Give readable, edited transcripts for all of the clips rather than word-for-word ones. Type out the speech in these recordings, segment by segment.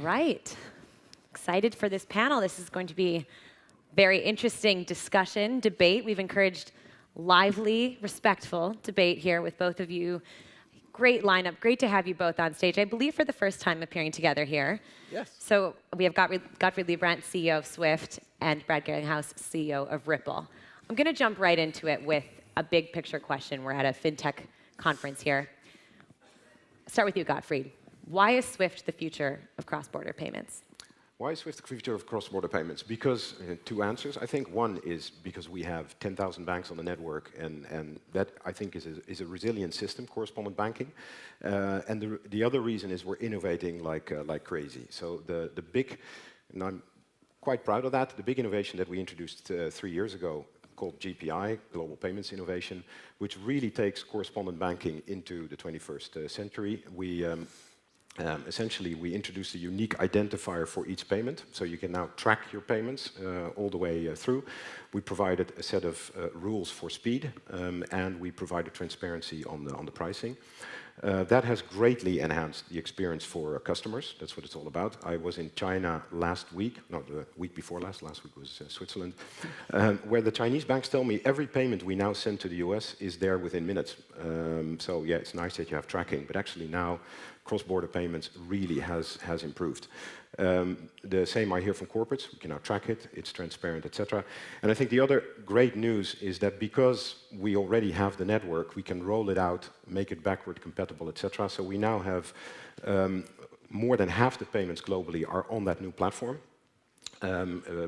right. Excited for this panel. This is going to be very interesting discussion, debate. We've encouraged lively, respectful debate here with both of you. Great lineup. Great to have you both on stage. I believe for the first time appearing together here. Yes. So we have Godfrey Liebrandt, CEO of Swift, and Brad Garlinghouse, CEO of Ripple. I'm going to jump right into it with a big picture question. We're at a fintech conference here. Start with you, Godfrey. Why is Swift the future of cross-border payments? Why is Swift the future of cross-border payments? Because, two answers. I think one is because we have 10,000 banks on the network, and that, I think, is a resilient system, correspondent banking. And the other reason is we're innovating like crazy. So the big, and I'm quite proud of that, the big innovation that we introduced 3 years ago, called GPI, Global Payments Innovation, which really takes correspondent banking into the 21st century. Essentially, we introduced a unique identifier for each payment, so you can now track your payments all the way through. We provided a set of rules for speed, and we provided transparency on the pricing. That has greatly enhanced the experience for customers. That's what it's all about. I was in China last week, no, the week before last week was Switzerland, where the Chinese banks tell me every payment we now send to the US is there within minutes. So yeah, it's nice that you have tracking, but actually now cross-border payments really has improved. The same I hear from corporates. We can now track it, it's transparent, etc. And I think the other great news is that because we already have the network, we can roll it out, make it backward compatible, etc. So we now have more than half the payments globally are on that new platform.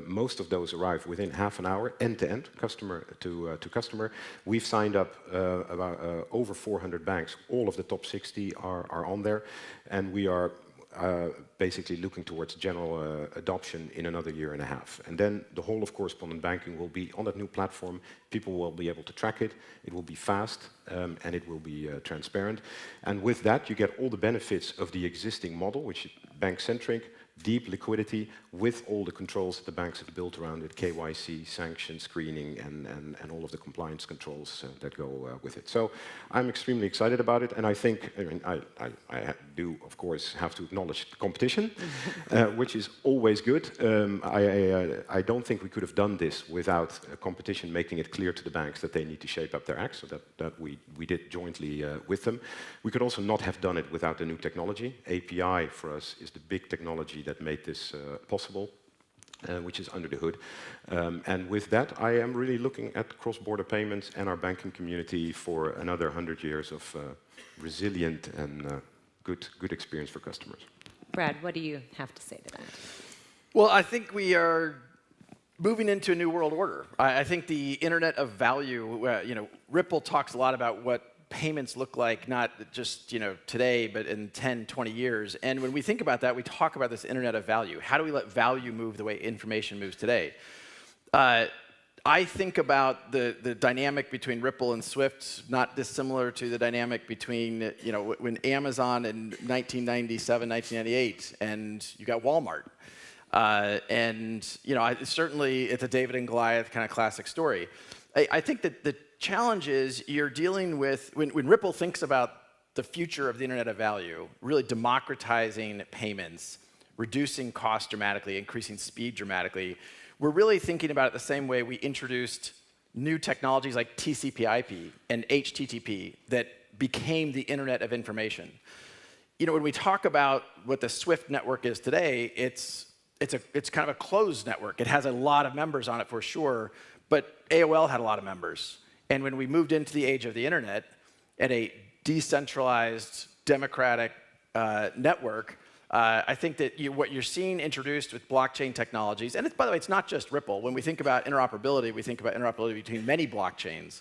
Most of those arrive within half an hour, end-to-end, customer to customer. We've signed up about over 400 banks. All of the top 60 are on there, and we are basically looking towards general adoption in another year and a half. And then the whole of correspondent banking will be on that new platform. People will be able to track it. It will be fast, and it will be transparent. And with that, you get all the benefits of the existing model, which is bank-centric, deep liquidity, with all the controls that the banks have built around it, KYC, sanction screening, and all of the compliance controls that go with it. So I'm extremely excited about it, and I think, I do, of course, have to acknowledge the competition, which is always good. I don't think we could have done this without competition making it clear to the banks that they need to shape up their act, so that we did jointly with them. We could also not have done it without the new technology. API for us is the big technology that made this possible, which is under the hood. And with that, I am really looking at cross-border payments and our banking community for another 100 years of resilient and good experience for customers. Brad, what do you have to say to that? Well, I think we are moving into a new world order. I think the Internet of Value, Ripple talks a lot about what payments look like, not just today, but in 10, 20 years. And when we think about that, we talk about this Internet of Value. How do we let value move the way information moves today? I think about the dynamic between Ripple and Swift, not dissimilar to the dynamic between when Amazon in 1997, 1998, and you got Walmart. Certainly it's a David and Goliath kind of classic story. I think that the challenge is you're dealing with, when Ripple thinks about the future of the Internet of Value, really democratizing payments, reducing costs dramatically, increasing speed dramatically, we're really thinking about it the same way we introduced new technologies like TCP/IP and HTTP that became the Internet of Information. When we talk about what the Swift network is today, it's kind of a closed network. It has a lot of members on it for sure, but AOL had a lot of members. And when we moved into the age of the internet at a decentralized, democratic network, I think that what you're seeing introduced with blockchain technologies, and by the way, it's not just Ripple. When we think about interoperability, we think about interoperability between many blockchains.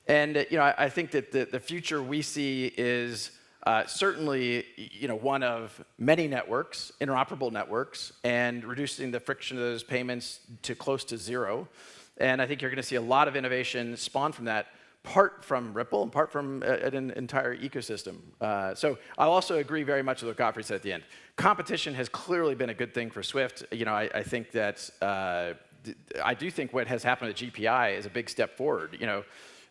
And I think that the future we see is certainly one of many networks, interoperable networks, and reducing the friction of those payments to close to zero. And I think you're going to see a lot of innovation spawn from that, part from Ripple and part from an entire ecosystem. So I also agree very much with what Godfrey said at the end. Competition has clearly been a good thing for Swift. I think that I do think what has happened at GPI is a big step forward.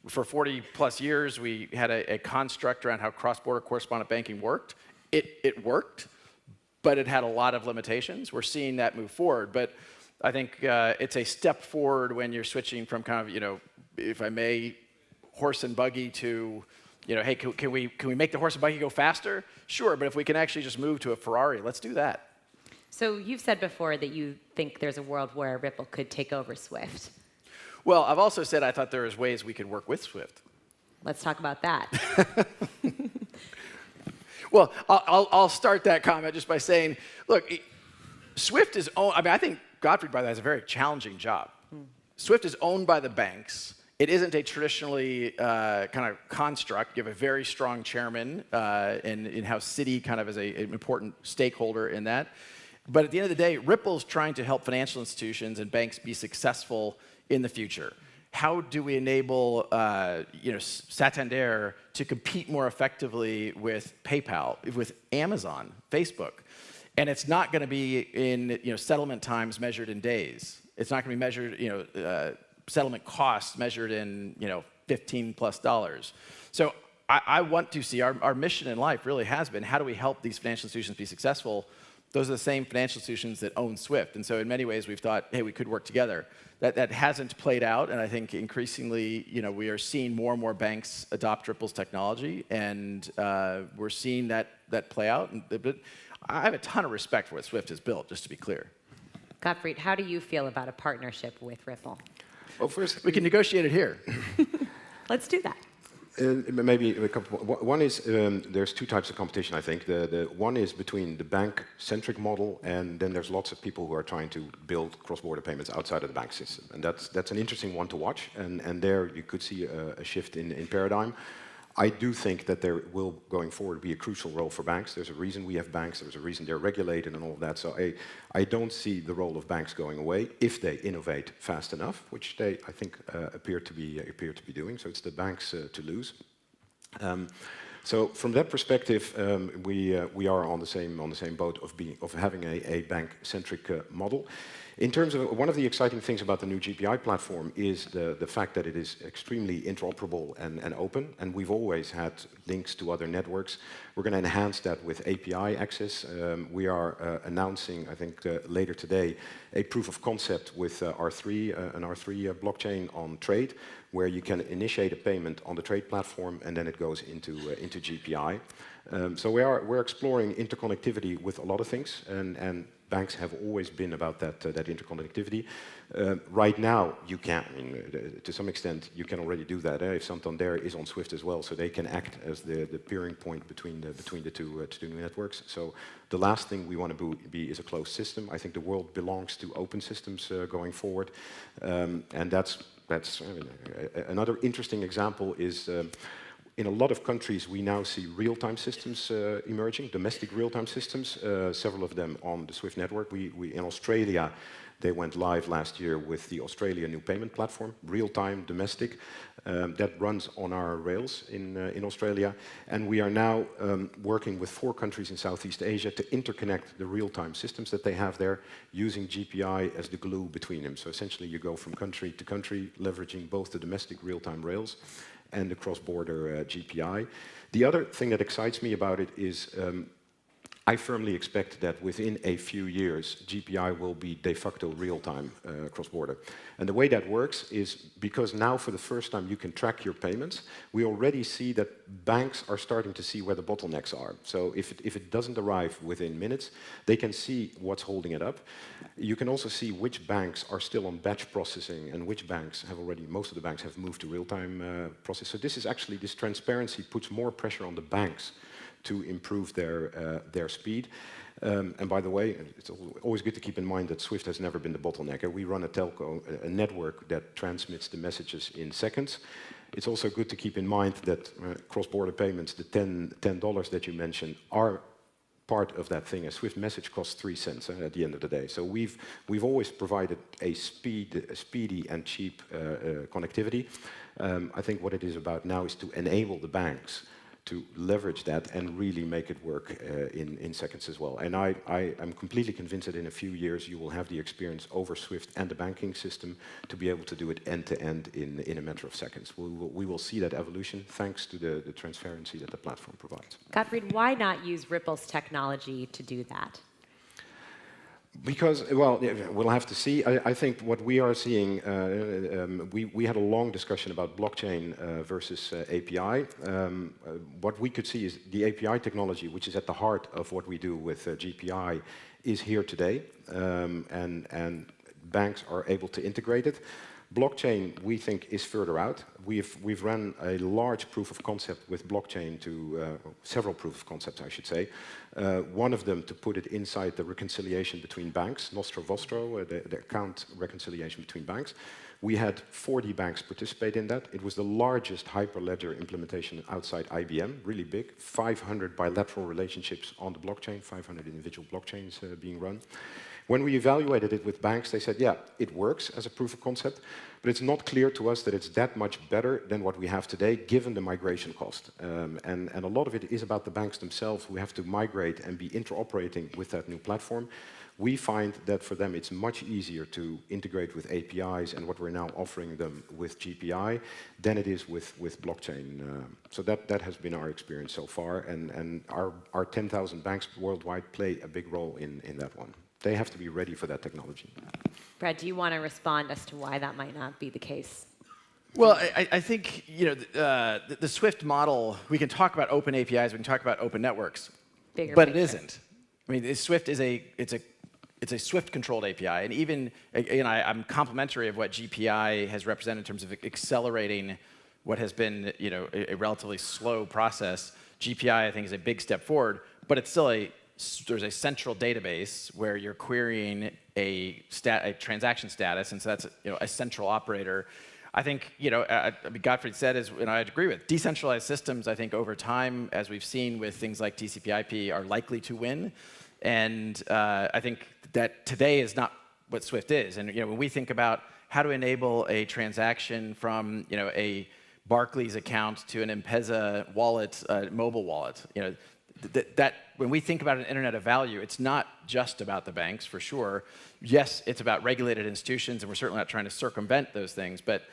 For 40 plus years, we had a construct around how cross-border correspondent banking worked. It worked, but it had a lot of limitations. We're seeing that move forward, but I think it's a step forward when you're switching from kind of, you know, if I may, horse and buggy to, you know, hey, can we make the horse and buggy go faster? Sure, but if we can actually just move to a Ferrari, let's do that. So you've said before that you think there's a world where Ripple could take over Swift. Well, I've also said I thought there was ways we could work with Swift. Let's talk about that. Well, I'll start that comment just by saying, look, Swift is owned, I mean, I think Gottfried, by the way, has a very challenging job. Swift is owned by the banks. It isn't a traditionally kind of construct. You have a very strong chairman, and in-house Citi kind of is an important stakeholder in that. But at the end of the day, Ripple's trying to help financial institutions and banks be successful in the future. How do we enable Santander to compete more effectively with PayPal, with Amazon, Facebook? And it's not going to be in settlement times measured in days. It's not going to be measured, settlement costs measured in $15+. So I want to see our mission in life really has been how do we help these financial institutions be successful. Those are the same financial institutions that own Swift. And so in many ways, we've thought, hey, we could work together. That hasn't played out. And I think increasingly, we are seeing more and more banks adopt Ripple's technology. And we're seeing that play out. But I have a ton of respect for what Swift has built, just to be clear. Gottfried, how do you feel about a partnership with Ripple? Well, first, we can negotiate it here. Let's do that. Maybe a couple. One is there's two types of competition. I think the one is between the bank-centric model, and then there's lots of people who are trying to build cross-border payments outside of the bank system, and that's an interesting one to watch. And there you could see a shift in paradigm. I do think that there will, going forward, be a crucial role for banks. There's a reason we have banks. There's a reason they're regulated and all of that. So I don't see the role of banks going away if they innovate fast enough, which they, I think, appear to be doing. So it's the banks to lose. So from that perspective, we are on the same boat of having a bank-centric model. In terms of one of the exciting things about the new GPI platform is the fact that it is extremely interoperable and open, and we've always had links to other networks. We're going to enhance that with API access. We are announcing, I think later today, a proof of concept with R3, an R3 blockchain on trade, where you can initiate a payment on the trade platform and then it goes into GPI. So we're exploring interconnectivity with a lot of things, and banks have always been about that interconnectivity. Right now, you can, I mean, to some extent, you can already do that. If Santander is on Swift as well, so they can act as the peering point between the two new networks. So the last thing we want to be is a closed system. I think the world belongs to open systems going forward, and that's I mean, another interesting example is. In a lot of countries, we now see real-time systems emerging, domestic real-time systems, several of them on the Swift network. In Australia, they went live last year with the Australia new payment platform, real-time, domestic, that runs on our rails in Australia. And we are now working with 4 countries in Southeast Asia to interconnect the real-time systems that they have there, using GPI as the glue between them. So essentially, you go from country to country, leveraging both the domestic real-time rails and the cross-border GPI. The other thing that excites me about it is I firmly expect that within a few years, GPI will be de facto real-time cross-border. And the way that works is because now for the first time you can track your payments, we already see that banks are starting to see where the bottlenecks are. So if it doesn't arrive within minutes, they can see what's holding it up. You can also see which banks are still on batch processing and which banks have already, most of the banks have moved to real-time process. So this transparency puts more pressure on the banks to improve their speed. And by the way, it's always good to keep in mind that Swift has never been the bottleneck. We run a telco, a network that transmits the messages in seconds. It's also good to keep in mind that cross-border payments, the $10 that you mentioned, are part of that thing. A Swift message costs 3 cents at the end of the day. So we've always provided a speedy and cheap connectivity. I think what it is about now is to enable the banks to leverage that and really make it work in seconds as well. And I am completely convinced that in a few years you will have the experience over Swift and the banking system to be able to do it end-to-end in a matter of seconds. We will see that evolution thanks to the transparency that the platform provides. Gottfried, why not use Ripple's technology to do that? Because, well, we'll have to see. I think what we are seeing, we had a long discussion about blockchain versus API. What we could see is the API technology, which is at the heart of what we do with GPI, is here today, and banks are able to integrate it. Blockchain, we think, is further out. We've run a large proof of concept with blockchain to several proof of concepts, I should say. One of them to put it inside the reconciliation between banks, Nostro Vostro, the account reconciliation between banks. We had 40 banks participate in that. It was the largest hyperledger implementation outside IBM, really big. 500 bilateral relationships on the blockchain, 500 individual blockchains being run. When we evaluated it with banks, they said, yeah, it works as a proof of concept, but it's not clear to us that it's that much better than what we have today, given the migration cost. And a lot of it is about the banks themselves who have to migrate and be interoperating with that new platform. We find that for them it's much easier to integrate with APIs and what we're now offering them with GPI than it is with blockchain. So that has been our experience so far, and our 10,000 banks worldwide play a big role in that one. They have to be ready for that technology. Brad, do you want to respond as to why that might not be the case? Well, I think the Swift model. We can talk about open APIs. We can talk about open networks, but it isn't. I mean, Swift is it's a Swift-controlled API, and even I'm complimentary of what GPI has represented in terms of accelerating what has been a relatively slow process. GPI, I think, is a big step forward, but it's still there's a central database where you're querying a transaction status, and so that's a central operator. I think Gottfried said, and I agree with, decentralized systems, I think over time, as we've seen with things like TCP/IP, are likely to win, and I think that today is not what Swift is. And when we think about how to enable a transaction from a Barclays account to an M-Pesa wallet, mobile wallet, that when we think about an Internet of Value, it's not just about the banks, for sure. Yes, it's about regulated institutions, and we're certainly not trying to circumvent those things. But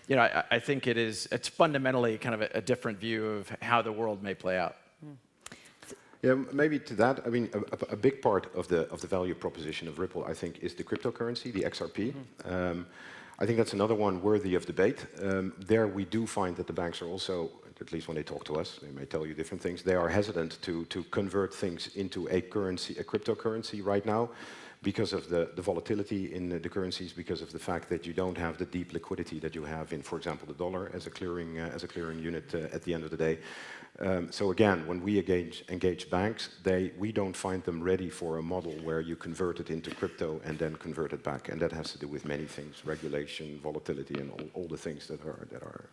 I think it's fundamentally kind of a different view of how the world may play out. Yeah, maybe to that, I mean, a big part of the value proposition of Ripple, I think, is the cryptocurrency, the XRP. I think that's another one worthy of debate. There we do find that the banks are also, at least when they talk to us, they may tell you different things, they are hesitant to convert things into a currency, a cryptocurrency right now, because of the volatility in the currencies, because of the fact that you don't have the deep liquidity that you have in, for example, the dollar as a clearing unit at the end of the day. So again, when we engage banks, we don't find them ready for a model where you convert it into crypto and then convert it back, and that has to do with many things: regulation, volatility, and all the things that are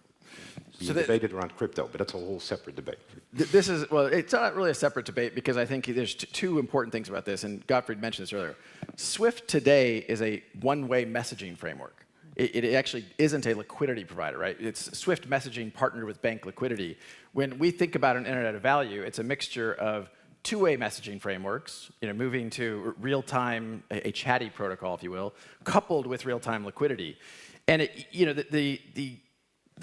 being debated around crypto. But that's a whole separate debate. It's not really a separate debate, because I think there's two important things about this, and Gottfried mentioned this earlier. Swift today is a one-way messaging framework. It actually isn't a liquidity provider, right? It's Swift messaging partnered with bank liquidity. When we think about an Internet of Value, it's a mixture of two-way messaging frameworks, moving to real-time, a chatty protocol, if you will, coupled with real-time liquidity. And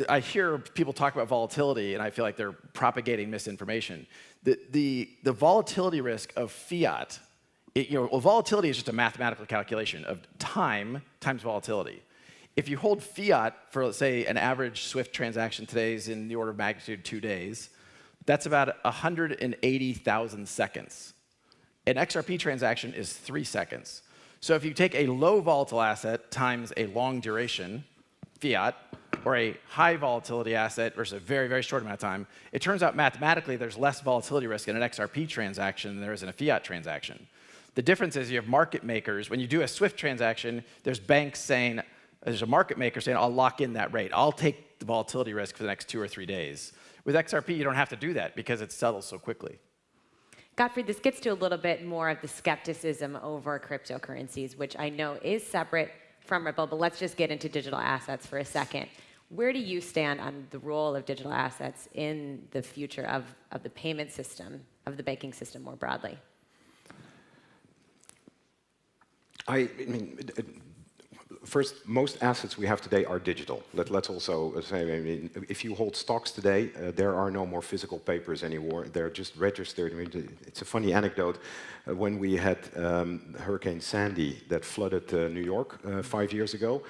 I hear people talk about volatility, and I feel like they're propagating misinformation. The volatility risk of fiat, volatility is just a mathematical calculation of time times volatility. If you hold fiat for, let's say, an average Swift transaction today is in the order of magnitude 2 days, that's about 180,000 seconds. An XRP transaction is 3 seconds. So if you take a low volatile asset times a long duration, fiat, or a high volatility asset versus a very, very short amount of time, it turns out mathematically there's less volatility risk in an XRP transaction than there is in a fiat transaction. The difference is you have market makers. When you do a Swift transaction, there's banks saying, there's a market maker saying, I'll lock in that rate. I'll take the volatility risk for the next 2 or 3 days. With XRP, you don't have to do that because it settles so quickly. Gottfried, this gets to a little bit more of the skepticism over cryptocurrencies, which I know is separate from Ripple, but let's just get into digital assets for a second. Where do you stand on the role of digital assets in the future of the payment system, of the banking system more broadly? first, most assets we have today are digital. Let's also say, I mean, if you hold stocks today, there are no more physical papers anymore. They're just registered. I mean, it's a funny anecdote. When we had Hurricane Sandy that flooded New York 5 years ago,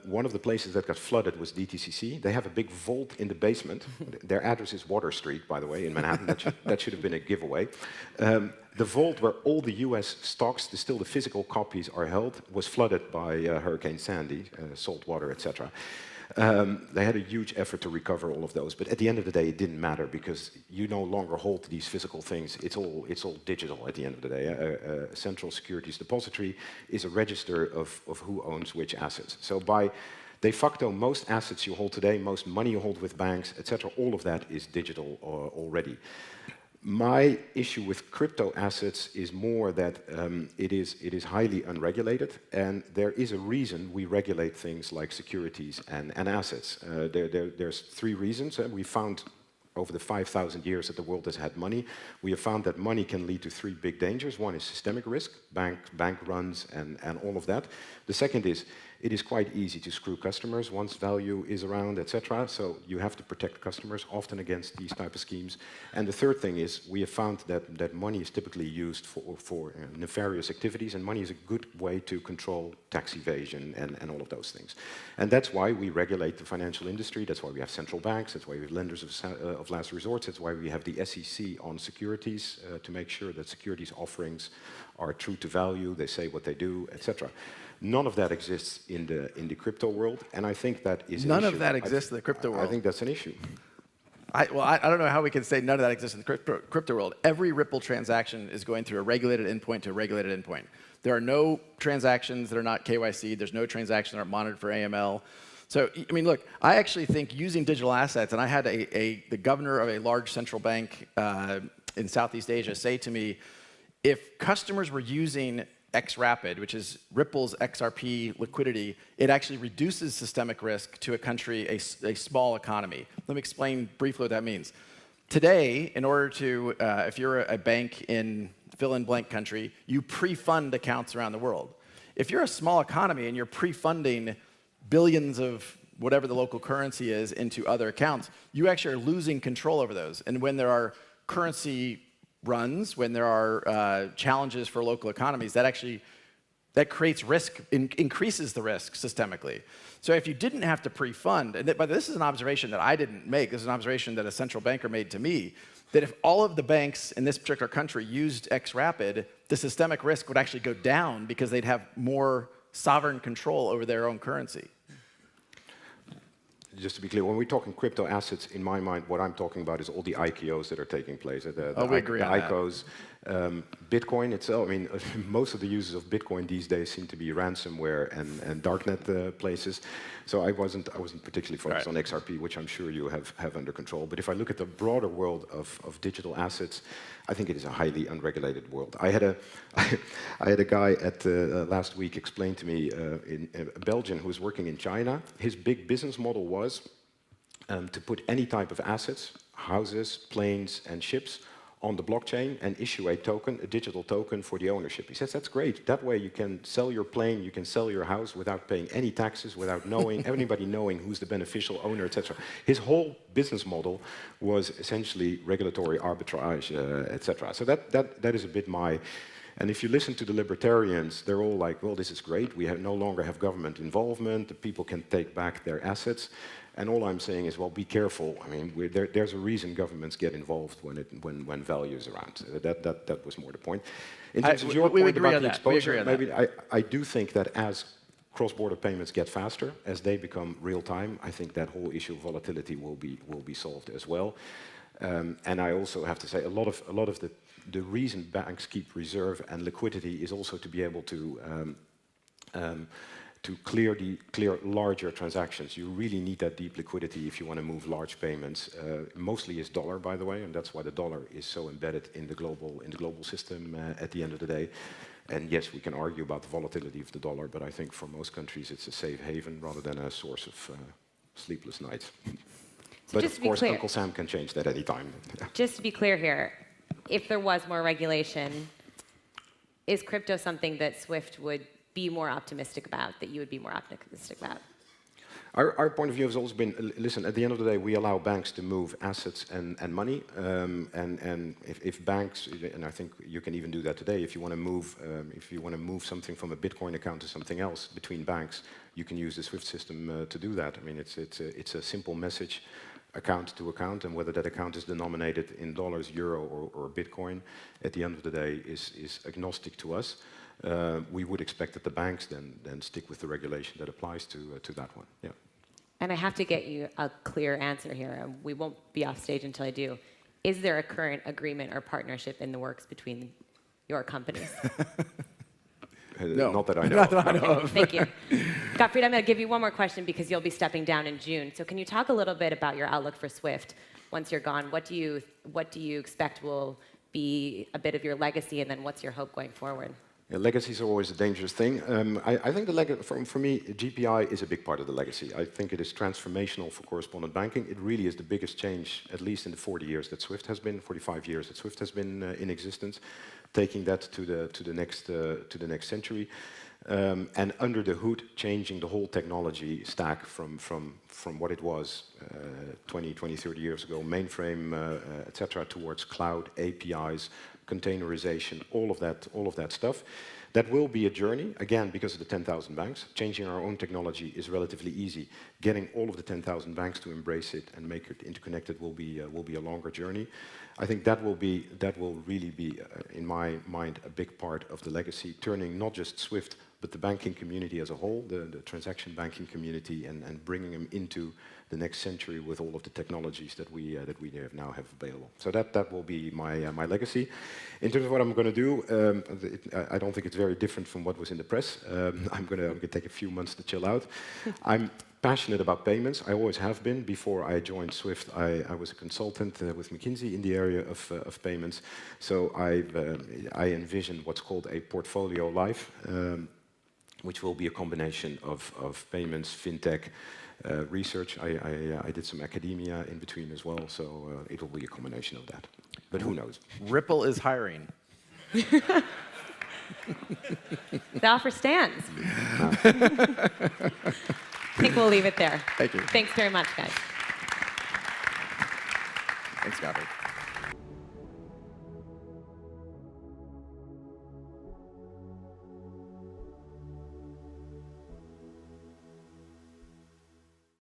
one of the places that got flooded was DTCC. They have a big vault in the basement. Their address is Water Street, by the way, in Manhattan. That should have been a giveaway. The vault where all the US stocks, still the physical copies are held, was flooded by Hurricane Sandy, salt water, etc. They had a huge effort to recover all of those, but at the end of the day, it didn't matter because you no longer hold these physical things. It's all digital at the end of the day. A central securities depository is a register of who owns which assets. So by de facto, most assets you hold today, most money you hold with banks, etc., all of that is digital already. My issue with crypto assets is more that it is highly unregulated, and there is a reason we regulate things like securities and assets. There's 3 reasons. We found over the 5,000 years that the world has had money, we have found that money can lead to 3 big dangers. One is systemic risk, bank runs, and all of that. The second is it is quite easy to screw customers once value is around, etc. So you have to protect customers, often against these type of schemes. And the third thing is we have found that money is typically used for nefarious activities, and money is a good way to control tax evasion and all of those things. And that's why we regulate the financial industry. That's why we have central banks. That's why we have lenders of last resort. That's why we have the SEC on securities to make sure that securities offerings are true to value. They say what they do, etc. None of that exists in the crypto world, and I think that is an issue. None of that exists in the crypto world. I think that's an issue. I don't know how we can say none of that exists in the crypto world. Every Ripple transaction is going through a regulated endpoint to a regulated endpoint. There are no transactions that are not KYC. There's no transactions that aren't monitored for AML. So, I mean, look, I actually think using digital assets, and I had the governor of a large central bank in Southeast Asia say to me, if customers were using XRapid, which is Ripple's XRP liquidity, it actually reduces systemic risk to a country, a small economy. Let me explain briefly what that means. Today, in order to, if you're a bank in fill-in-blank country, you pre-fund accounts around the world. If you're a small economy and you're pre-funding billions of whatever the local currency is into other accounts, you actually are losing control over those. And when there are currency runs, when there are challenges for local economies, that creates risk, increases the risk systemically. So if you didn't have to pre-fund, but this is an observation that I didn't make, this is an observation that a central banker made to me, that if all of the banks in this particular country used XRapid, the systemic risk would actually go down because they'd have more sovereign control over their own currency. Just to be clear, when we're talking crypto assets, in my mind, what I'm talking about is all the ICOs that are taking place. We agree on that. ICOs, Bitcoin itself. I mean, most of the users of Bitcoin these days seem to be ransomware and darknet places. So I wasn't particularly focused on XRP, which I'm sure you have under control. But if I look at the broader world of digital assets, I think it is a highly unregulated world. I had a guy at last week explain to me a Belgian who was working in China. His big business model was to put any type of assets, houses, planes, and ships on the blockchain and issue a token, a digital token for the ownership. He says that's great. That way you can sell your plane, you can sell your house without paying any taxes, without knowing anybody knowing who's the beneficial owner, etc. His whole business model was essentially regulatory arbitrage, etc. So that is a bit my. And if you listen to the libertarians, they're all like, well, this is great. We no longer have government involvement. The people can take back their assets. And all I'm saying is, well, be careful. I mean, there's a reason governments get involved when value is around. That was more the point. In terms of your point about the exposure, maybe I do think that as cross-border payments get faster, as they become real-time, I think that whole issue of volatility will be solved as well. And I also have to say, a lot of the reason banks keep reserve and liquidity is also to be able to clear larger transactions. You really need that deep liquidity if you want to move large payments. Mostly is dollar, by the way, and that's why the dollar is so embedded in the global system at the end of the day. And yes, we can argue about the volatility of the dollar, but I think for most countries it's a safe haven rather than a source of sleepless nights. So but of course, Uncle Sam can change that any time. Just to be clear here, if there was more regulation, is crypto something that SWIFT would be more optimistic about, that you would be more optimistic about? Our point of view has always been, listen, at the end of the day, we allow banks to move assets and money. And if banks, and I think you can even do that today, if you want to move something from a Bitcoin account to something else between banks, you can use the SWIFT system to do that. I mean, it's a simple message, account to account, and whether that account is denominated in dollars, euro, or Bitcoin, at the end of the day is agnostic to us. We would expect that the banks then stick with the regulation that applies to that one. Yeah. And I have to get you a clear answer here. And we won't be off stage until I do. Is there a current agreement or partnership in the works between your companies? No. Not that I know. Not that I know Okay, of. thank you. Gottfried, I'm going to give you one more question because you'll be stepping down in June. So can you talk a little bit about your outlook for SWIFT once you're gone? What do you expect will be a bit of your legacy, and then what's your hope going forward? Yeah, legacies are always a dangerous thing. I think for me, GPI is a big part of the legacy. I think it is transformational for correspondent banking. It really is the biggest change, at least in the 40 years that SWIFT has been, 45 years that SWIFT has been in existence, taking that to the next century. And under the hood, changing the whole technology stack from what it was 20, 30 years ago, mainframe, etc., towards cloud, APIs, containerization, all of that stuff. That will be a journey, again, because of the 10,000 banks. Changing our own technology is relatively easy. Getting all of the 10,000 banks to embrace it and make it interconnected will be a longer journey. I think that will really be, in my mind, a big part of the legacy, turning not just SWIFT, but the banking community as a whole, the transaction banking community, and bringing them into the next century with all of the technologies that we now have available. So that will be my legacy. In terms of what I'm going to do, I don't think it's very different from what was in the press. I'm going to take a few months to chill out. I'm passionate about payments. I always have been. Before I joined SWIFT, I was a consultant with McKinsey in the area of payments. So I envisioned what's called a portfolio life, which will be a combination of payments, fintech, research. I did some academia in between as well, so it will be a combination of that. But who knows? Ripple is hiring. The offer stands. I think we'll leave it there. Thank you. Thanks very much, guys. Thanks, Gottfried.